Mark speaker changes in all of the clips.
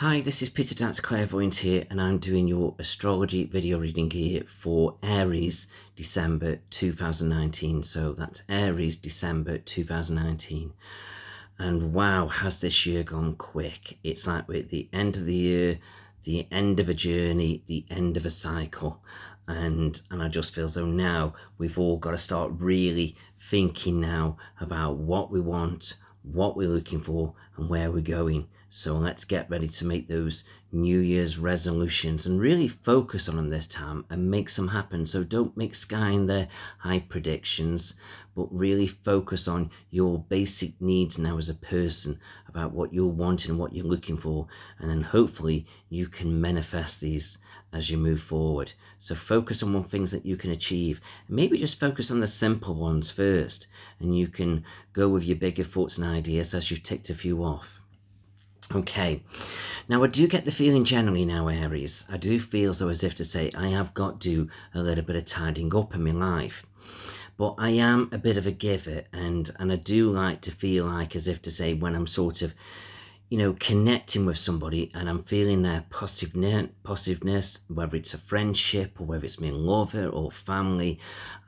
Speaker 1: Hi, this is Peter That's Clairvoyant here, and I'm doing your astrology video reading here for Aries, December 2019. So that's Aries, December 2019. And wow, has this year gone quick. It's like we're at the end of the year, the end of a journey, the end of a cycle. And I just feel as though now we've all got to start really thinking now about what we want, what we're looking for, and where we're going. So let's get ready to make those New Year's resolutions and really focus on them this time and make some happen. So don't make sky in the high predictions, but really focus on your basic needs now as a person, about what you're wanting and what you're looking for. And then hopefully you can manifest these as you move forward. So focus on things that you can achieve. Maybe just focus on the simple ones first, and you can go with your bigger thoughts and ideas as you've ticked a few off. Okay, now I do get the feeling generally now, Aries, I do feel as if to say I have got to do a little bit of tidying up in my life. But I am a bit of a giver, and I do like to feel like as if to say when I'm sort of, connecting with somebody and I'm feeling their positiveness, whether it's a friendship or whether it's my lover or family,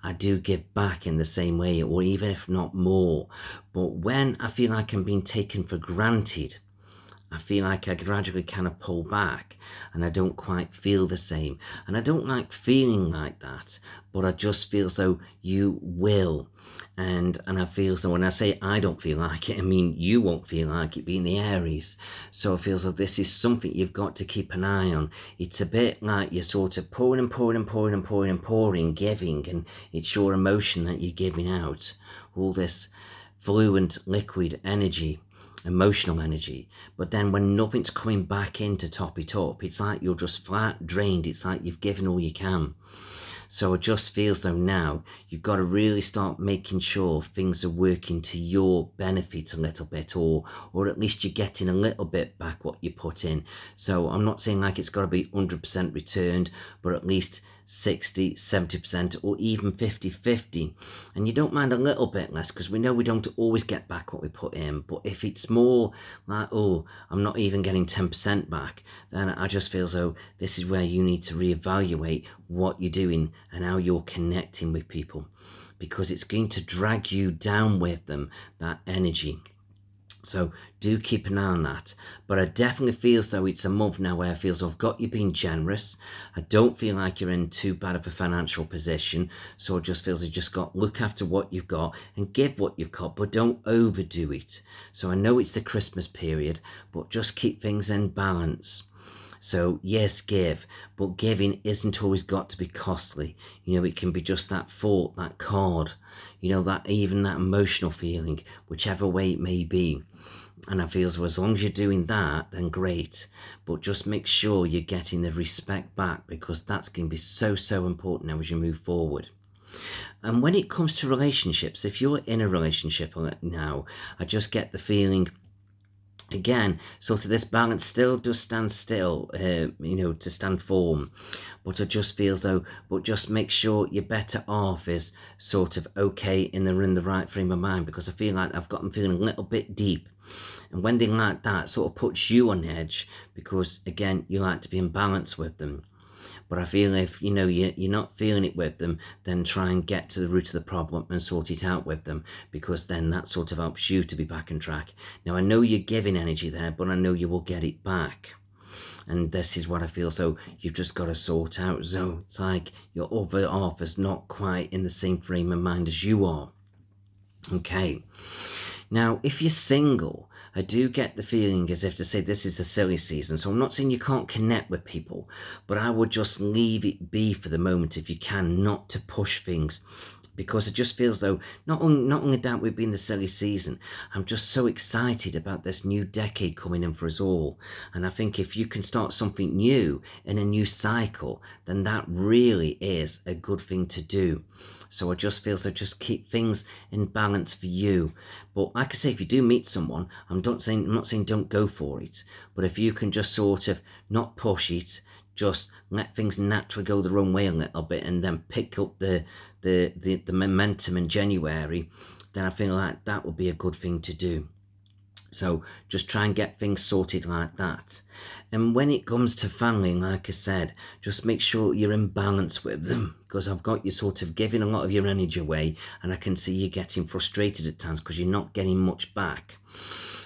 Speaker 1: I do give back in the same way, or even if not more. But when I feel like I'm being taken for granted, I feel like I gradually kind of pull back and I don't quite feel the same. And I don't like feeling like that, but I just feel as though you will. And I feel so when I say I don't feel like it, I mean you won't feel like it being the Aries. So I feel as though this is something you've got to keep an eye on. It's a bit like you're sort of pouring and pouring and pouring and pouring and pouring, giving, and it's your emotion that you're giving out. All this fluent liquid energy, emotional energy, but then when nothing's coming back in to top it up, it's like you're just flat drained. It's like you've given all you can. So it just feels though now you've got to really start making sure things are working to your benefit a little bit, or at least you're getting a little bit back what you put in. So I'm not saying like it's got to be 100% returned, but at least 60, 70%, or even 50-50. And you don't mind a little bit less, because we know we don't always get back what we put in. But if it's more like, oh, I'm not even getting 10% back, then I just feel as though this is where you need to reevaluate what you're doing and how you're connecting with people, because it's going to drag you down with them, that energy. So do keep an eye on that. But I definitely feel as though it's a month now where I feel as though I've got you being generous. I don't feel like you're in too bad of a financial position. So it just feels you just got to look after what you've got and give what you've got, but don't overdo it. So I know it's the Christmas period, but just keep things in balance. So yes, give, but giving isn't always got to be costly. It can be just that thought, that card, that even that emotional feeling, whichever way it may be. And I feel so as long as you're doing that, then great. But just make sure you're getting the respect back, because that's going to be so, so important now as you move forward. And when it comes to relationships, if you're in a relationship now, I just get the feeling, again, sort of this balance still does stand still, to stand firm. But I just feel as though, but just make sure your better half is sort of okay in the right frame of mind, because I feel like I've got them feeling a little bit deep. And when they like that, sort of puts you on edge, because again, you like to be in balance with them. But I feel if you're not feeling it with them, then try and get to the root of the problem and sort it out with them, because then that sort of helps you to be back on track. Now I know you're giving energy there, but I know you will get it back. And this is what I feel. So you've just got to sort out. So it's like your other half is not quite in the same frame of mind as you are. Okay. Now, if you're single, I do get the feeling as if to say this is a silly season. So I'm not saying you can't connect with people, but I would just leave it be for the moment if you can, not to push things. Because it just feels though, not only that we've been the silly season, I'm just so excited about this new decade coming in for us all. And I think if you can start something new in a new cycle, then that really is a good thing to do. So I just feel so just keep things in balance for you. But like I say, if you do meet someone, I'm not saying don't go for it. But if you can just sort of not push it, just let things naturally go the wrong way a little bit, and then pick up the momentum in January, then I feel like that would be a good thing to do. So just try and get things sorted like that. And when it comes to family, like I said, just make sure you're in balance with them, because I've got you sort of giving a lot of your energy away, and I can see you getting frustrated at times because you're not getting much back.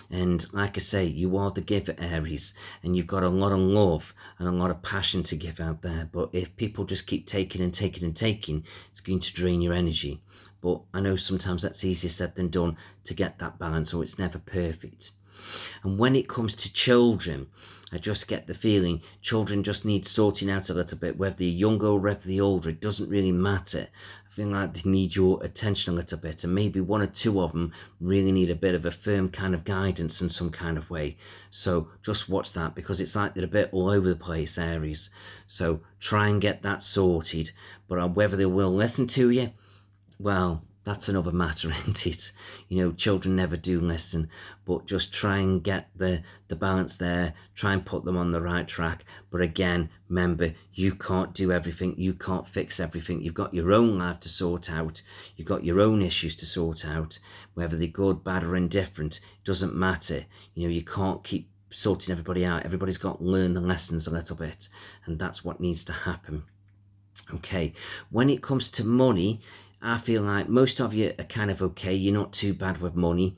Speaker 1: And like I say, you are the giver, Aries, and you've got a lot of love and a lot of passion to give out there. But if people just keep taking and taking and taking, it's going to drain your energy. But I know sometimes that's easier said than done to get that balance, or it's never perfect. And when it comes to children, I just get the feeling children just need sorting out a little bit, whether they're younger or whether they're older, it doesn't really matter. I feel like they need your attention a little bit, and maybe one or two of them really need a bit of a firm kind of guidance in some kind of way. So just watch that, because it's like they're a bit all over the place, Aries. So try and get that sorted. But whether they will listen to you, well, that's another matter, isn't it? Children never do listen, but just try and get the balance there, try and put them on the right track. But again, remember, you can't do everything, you can't fix everything. You've got your own life to sort out, you've got your own issues to sort out, whether they're good, bad or indifferent, it doesn't matter. You can't keep sorting everybody out. Everybody's got to learn the lessons a little bit, and that's what needs to happen. Okay, when it comes to money, I feel like most of you are kind of okay. You're not too bad with money.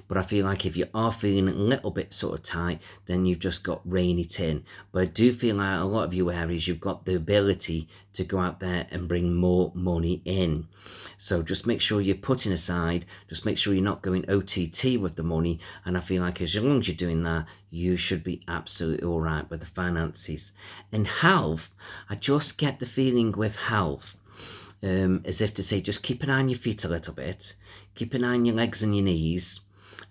Speaker 1: But I feel like if you are feeling a little bit sort of tight, then you've just got rein it in. But I do feel like a lot of you Aries, you've got the ability to go out there and bring more money in. So just make sure you're putting aside, just make sure you're not going OTT with the money. And I feel like as long as you're doing that, you should be absolutely all right with the finances. In health, I just get the feeling with health, as if to say, just keep an eye on your feet a little bit, keep an eye on your legs and your knees,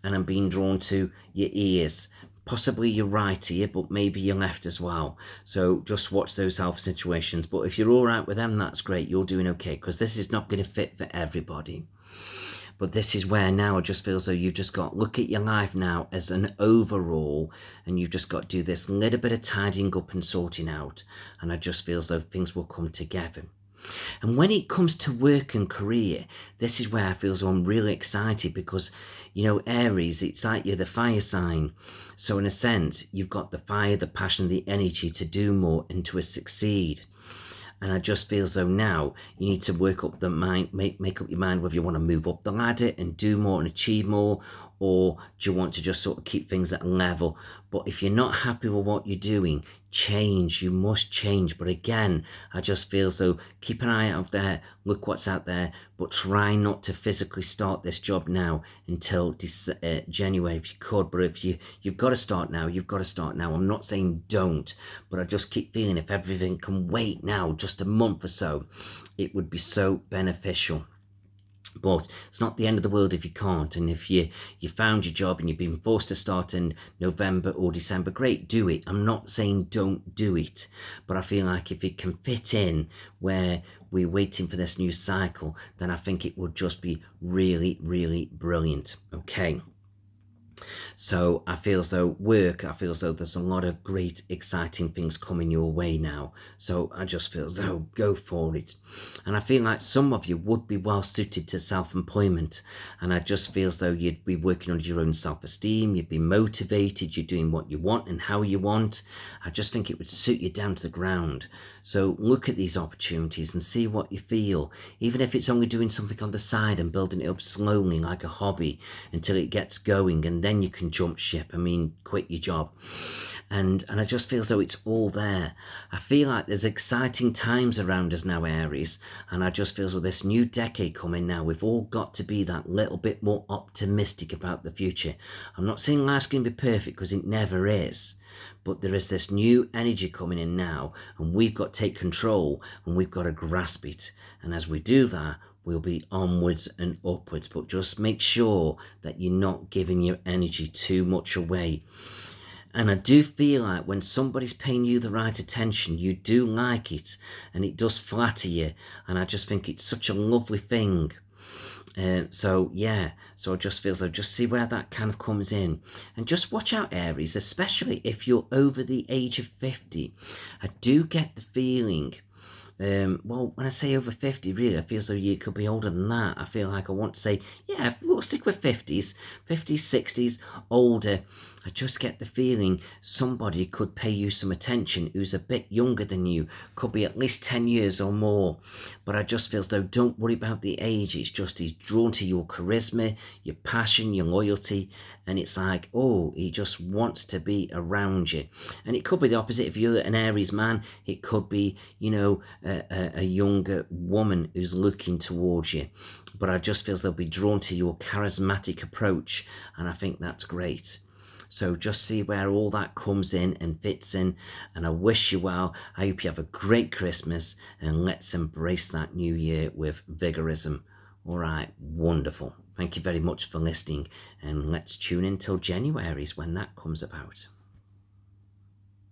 Speaker 1: and I'm being drawn to your ears, possibly your right ear, but maybe your left as well. So just watch those health situations. But if you're all right with them, that's great, you're doing okay, because this is not going to fit for everybody. But this is where now I just feel as though you've just got to look at your life now as an overall, and you've just got to do this little bit of tidying up and sorting out, and I just feel as though things will come together. And when it comes to work and career, this is where I feel as though I'm really excited, because, Aries, it's like you're the fire sign. So in a sense, you've got the fire, the passion, the energy to do more and to succeed. And I just feel as though now you need to work up the mind, make up your mind whether you want to move up the ladder and do more and achieve more, or do you want to just sort of keep things at a level. But if you're not happy with what you're doing, change. You must change. But again, I just feel as though keep an eye out there, look what's out there, but try not to physically start this job now until January if you could. But if you've got to start now, you've got to start now. I'm not saying don't, but I just keep feeling if everything can wait now just a month or so, it would be so beneficial. But it's not the end of the world if you can't. And if you found your job and you've been forced to start in November or December, great, do it. I'm not saying don't do it, but I feel like if it can fit in where we're waiting for this new cycle, then I think it would just be really, really brilliant. Okay. So I feel as though there's a lot of great, exciting things coming your way now. So I just feel as though go for it. And I feel like some of you would be well suited to self-employment. And I just feel as though you'd be working on your own self-esteem. You'd be motivated. You're doing what you want and how you want. I just think it would suit you down to the ground. So look at these opportunities and see what you feel. Even if it's only doing something on the side and building it up slowly like a hobby until it gets going, and then you can jump ship. Quit your job. And I just feel as though it's all there. I feel like there's exciting times around us now, Aries, and I just feel as though this new decade coming now, we've all got to be that little bit more optimistic about the future. I'm not saying life's going to be perfect, because it never is, but there is this new energy coming in now, and we've got to take control, and we've got to grasp it. And as we do that, we'll be onwards and upwards. But just make sure that you're not giving your energy too much away. And I do feel like when somebody's paying you the right attention, you do like it, and it does flatter you. And I just think it's such a lovely thing. So I just feel so. Just see where that kind of comes in, and just watch out, Aries, especially if you're over the age of 50. I do get the feeling Well, when I say over 50, really, I feel as though you could be older than that. I feel like I want to say, yeah, we'll stick with 50s, 50s, 60s, older. I just get the feeling somebody could pay you some attention who's a bit younger than you, could be at least 10 years or more. But I just feel as though don't worry about the age. It's just he's drawn to your charisma, your passion, your loyalty. And it's like, oh, he just wants to be around you. And it could be the opposite. If you're an Aries man, it could be, a younger woman who's looking towards you. But I just feel they'll be drawn to your charismatic approach, and I think that's great. So just see where all that comes in and fits in, and I wish you well. I hope you have a great Christmas, and let's embrace that new year with vigorism. All right, wonderful. Thank you very much for listening, and let's tune in till January when that comes about.